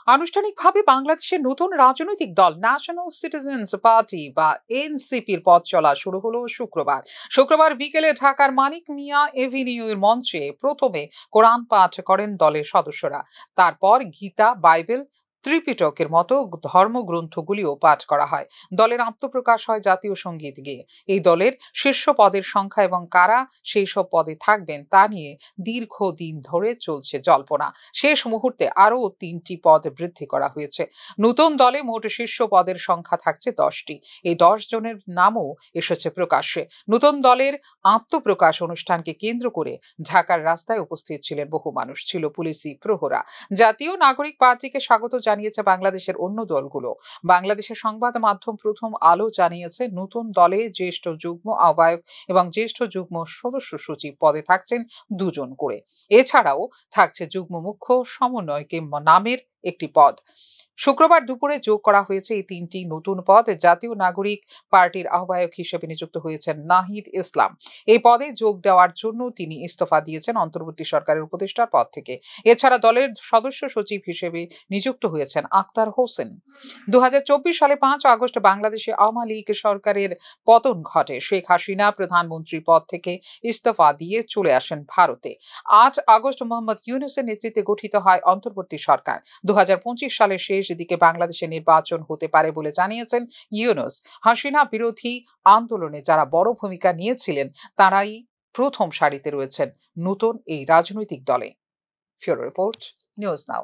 আনুষ্ঠানিকভাবে বাংলাদেশের নতুন রাজনৈতিক দল ন্যাশনাল সিটিজেন্স পার্টি বা এনসিপির পথ চলা শুরু হলো শুক্রবার বিকেলে ঢাকার মানিক মিয়া এভিনিউর মঞ্চে প্রথমে কোরআন পাঠ করেন দলের সদস্যরা। তারপর গীতা, বাইবেল, ত্রিপিটকের মতো ধর্মগ্রন্থগুলিও পাঠ করা হয়। দলের আত্মপ্রকাশ হয় জাতীয় সঙ্গীত গেয়ে। এই দলের শীর্ষ পদের সংখ্যা এবং কারা সেই সব পদে থাকবেন তা নিয়ে দীর্ঘদিন ধরে চলছে জল্পনা। শেষ মুহূর্তে আরও ৩টি পদ বৃদ্ধি করা হয়েছে। নতুন দলে মোট শীর্ষ পদের সংখ্যা থাকছে 10টি। এই 10 জনের নামও এসেছে প্রকাশ্যে। নতুন দলের আত্মপ্রকাশ অনুষ্ঠানকে কেন্দ্র করে ঢাকার রাস্তায় উপস্থিত ছিলেন বহু মানুষ, ছিল পুলিশি প্রহরা। জাতীয় নাগরিক পার্টিকে স্বাগত জানিয়েছে বাংলাদেশের অন্য দলগুলো। বাংলাদেশের সংবাদ মাধ্যম প্রথম আলো জানিয়েছে, নতুন দলে জ্যেষ্ঠ যুগ্ম আহ্বায়ক এবং জ্যেষ্ঠ যুগ্ম সদস্য সচিব পদে থাকছেন 2 জন করে। এছাড়াও থাকছে যুগ্ম মুখ্য সমন্বয়কে নামের একটি পদ। শুক্রবার দুপুরে যোগ করা হয়েছে এই 3টি নতুন পদ। জাতীয় নাগরিক পার্টির আহ্বায়ক হিসেবে নিযুক্ত হয়েছেন নাহিদ ইসলাম। এই পদে যোগ দেওয়ার জন্য তিনি ইস্তফা দিয়েছেন অন্তর্বর্তী সরকারের উপদেষ্টার পদ থেকে। এছাড়া দলের সদস্য সচিব হিসেবে নিযুক্ত হয়েছেন আক্তার হোসেন। 2024 সালে 5 আগস্ট বাংলাদেশে আওয়ামী লীগ সরকারের পতন ঘটে। শেখ হাসিনা প্রধানমন্ত্রী পদ থেকে ইস্তফা দিয়ে চলে আসেন ভারতে। 8 আগস্ট মোহাম্মদ ইউনূসের নেতৃত্বে গঠিত হয় অন্তর্বর্তী সরকার। 2025 সালের শেষ দিকে বাংলাদেশে নির্বাচন হতে পারে বলে জানিয়েছেন ইউনূস। হাসিনা বিরোধী আন্দোলনে যারা বড় ভূমিকা নিয়েছিলেন তারাই প্রথম সারিতে রয়েছেন নতুন এই রাজনৈতিক দলে। ফিউরো রিপোর্ট, নিউজ নাও।